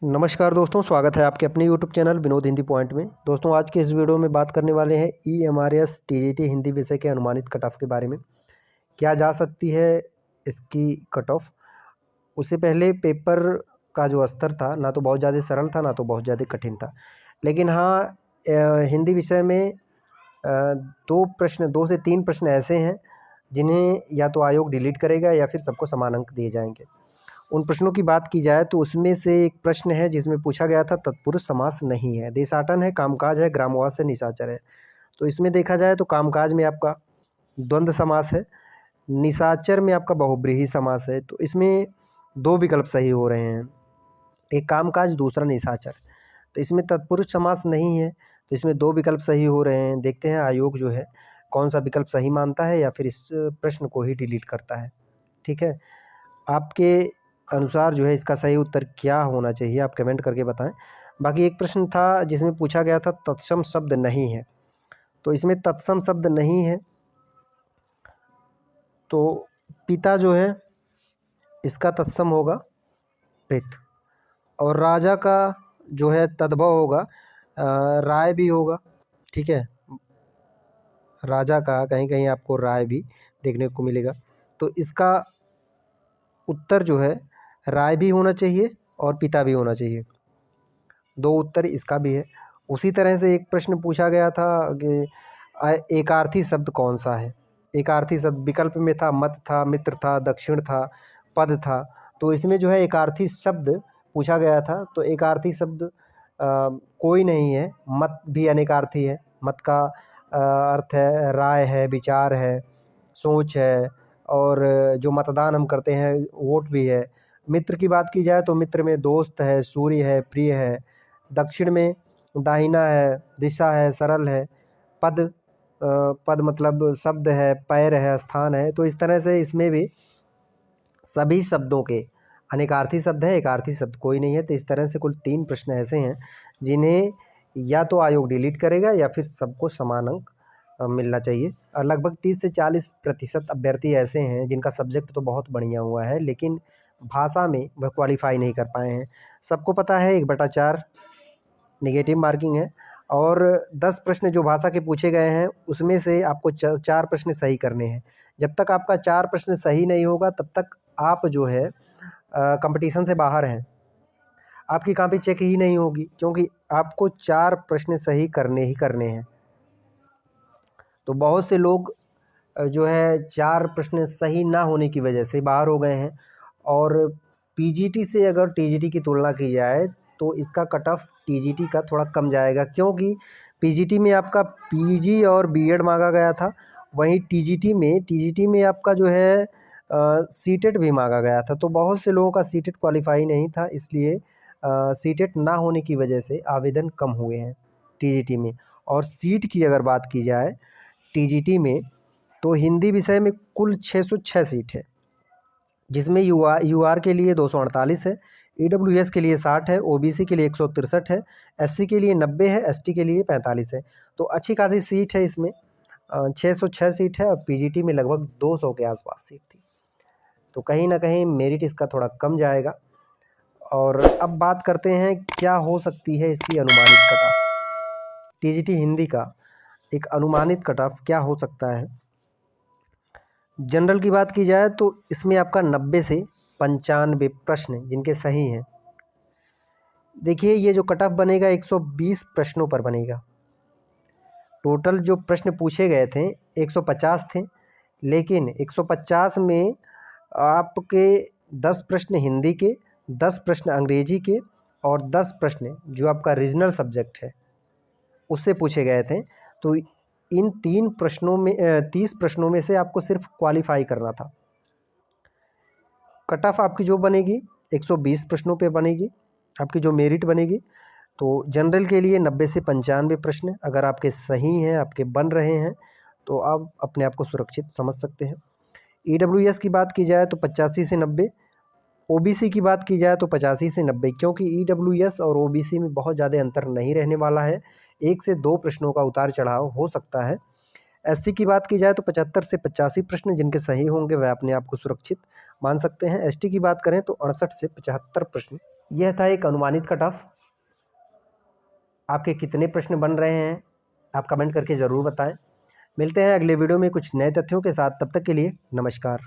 नमस्कार दोस्तों, स्वागत है आपके अपने YouTube channel Vinod Hindi point में। दोस्तों, आज के इस वीडियो में बात करने वाले हैं EMRS TGT हिंदी विषय के अनुमानित कट ऑफ के बारे में। क्या जा सकती है इसकी कट ऑफ। उससे पहले पेपर का जो स्तर था, ना तो बहुत ज़्यादा सरल था, ना तो बहुत ज़्यादा कठिन था। लेकिन हाँ, हिंदी विषय में 2 से 3 प्रश्न ऐसे हैं जिन्हें या तो आयोग डिलीट करेगा या फिर सबको समान अंक दिए जाएंगे। उन प्रश्नों की बात की जाए तो उसमें से एक प्रश्न है जिसमें पूछा गया था तत्पुरुष समास नहीं है, देशाटन है, कामकाज है, ग्रामवास है, निशाचर है। तो इसमें देखा जाए तो कामकाज में आपका द्वंद्व समास है, निशाचर में आपका बहुब्रीहि समास है। तो इसमें 2 विकल्प सही हो रहे हैं, एक कामकाज, दूसरा निशाचर। तो इसमें तत्पुरुष समास नहीं है, तो इसमें 2 विकल्प सही हो रहे हैं। देखते हैं आयोग जो है कौन सा विकल्प सही मानता है या फिर इस प्रश्न को ही डिलीट करता है। ठीक है, आपके अनुसार जो है इसका सही उत्तर क्या होना चाहिए, आप कमेंट करके बताएं। बाकी एक प्रश्न था जिसमें पूछा गया था तत्सम शब्द नहीं है, तो इसमें तत्सम शब्द नहीं है, तो पिता जो है इसका तत्सम होगा प्रेत, और राजा का जो है तद्भव होगा राय भी होगा। ठीक है, राजा का कहीं कहीं आपको राय भी देखने को मिलेगा, तो इसका उत्तर जो है राय भी होना चाहिए और पिता भी होना चाहिए। 2 उत्तर इसका भी है। उसी तरह से एक प्रश्न पूछा गया था कि एकार्थी शब्द कौन सा है। एकार्थी शब्द विकल्प में था मत था, मित्र था, दक्षिण था, पद था। तो इसमें जो है एकार्थी शब्द पूछा गया था, तो एकार्थी शब्द कोई नहीं है। मत भी अनेकार्थी है। मत का अर्थ है राय है, विचार है, सोच है, और जो मतदान हम करते हैं वोट भी है। मित्र की बात की जाए तो मित्र में दोस्त है, सूर्य है, प्रिय है। दक्षिण में दाहिना है, दिशा है, सरल है। पद पद मतलब शब्द है, पैर है, स्थान है। तो इस तरह से इसमें भी सभी शब्दों के अनेकार्थी शब्द है, एकार्थी शब्द कोई नहीं है। तो इस तरह से कुल 3 प्रश्न ऐसे हैं जिन्हें या तो आयोग डिलीट करेगा या फिर सबको समान अंक मिलना चाहिए। और लगभग 30 से 40% अभ्यर्थी ऐसे हैं जिनका सब्जेक्ट तो बहुत बढ़िया हुआ है, लेकिन भाषा में वह क्वालिफाई नहीं कर पाए हैं। सबको पता है 1/4 नेगेटिव मार्किंग है, और 10 प्रश्न जो भाषा के पूछे गए हैं उसमें से आपको 4 प्रश्न सही करने हैं। जब तक आपका 4 प्रश्न सही नहीं होगा तब तक आप जो है कंपटीशन से बाहर हैं। आपकी कॉपी चेक ही नहीं होगी, क्योंकि आपको 4 प्रश्न सही करने ही करने हैं। तो बहुत से लोग जो है 4 प्रश्न सही ना होने की वजह से बाहर हो गए हैं। और पीजीटी से अगर टीजीटी की तुलना की जाए तो इसका कट ऑफ टीजीटी का थोड़ा कम जाएगा, क्योंकि पीजीटी में आपका पीजी और बीएड मांगा गया था, वहीं टीजीटी में आपका जो है सीटेट भी मांगा गया था। तो बहुत से लोगों का सीटेट क्वालिफाई नहीं था, इसलिए सीटेट ना होने की वजह से आवेदन कम हुए हैं टीजीटी में। और सीट की अगर बात की जाए टीजीटी में, तो हिंदी विषय में कुल 606 सीट है, जिसमें यूआर के लिए 248 है, ईडब्ल्यूएस के लिए 60 है, ओबीसी के लिए 163 है, एससी के लिए 90 है, एसटी के लिए 45 है। तो अच्छी खासी सीट है इसमें। 606 सीट है और पीजीटी में लगभग 200 के आसपास सीट थी। तो कहीं ना कहीं मेरिट इसका थोड़ा कम जाएगा। और अब बात करते हैं क्या हो सकती है इसकी अनुमानित कट ऑफ। टीजीटी हिंदी का एक अनुमानित कट ऑफ क्या हो सकता है। जनरल की बात की जाए तो इसमें आपका 90 से 95 प्रश्न जिनके सही हैं। देखिए, ये जो कट ऑफ बनेगा 120 प्रश्नों पर बनेगा। टोटल जो प्रश्न पूछे गए थे 150 थे, लेकिन 150 में आपके 10 प्रश्न हिंदी के, 10 प्रश्न अंग्रेजी के, और 10 प्रश्न जो आपका रीजनल सब्जेक्ट है उससे पूछे गए थे। तो इन 30 प्रश्नों में से आपको सिर्फ क्वालिफाई करना था। कट ऑफ आपकी जो बनेगी 120 प्रश्नों पे बनेगी, आपकी जो मेरिट बनेगी। तो जनरल के लिए 90 से 95 प्रश्न अगर आपके सही हैं, आपके बन रहे हैं, तो आप अपने आप को सुरक्षित समझ सकते हैं। ईडब्ल्यूएस की बात की जाए तो 85 से 90, ओबीसी की बात की जाए तो 85 से 90, क्योंकि ईडब्ल्यूएस और ओबीसी में बहुत ज़्यादा अंतर नहीं रहने वाला है, 1 से 2 प्रश्नों का उतार चढ़ाव हो सकता है। एससी की बात की जाए तो 75 से 85 प्रश्न जिनके सही होंगे वह अपने आप को सुरक्षित मान सकते हैं। एसटी की बात करें तो 68 से 75 प्रश्न यह था एक अनुमानित कट ऑफ। आपके कितने प्रश्न बन रहे हैं आप कमेंट करके ज़रूर बताएं। मिलते हैं अगले वीडियो में कुछ नए तथ्यों के साथ। तब तक के लिए नमस्कार।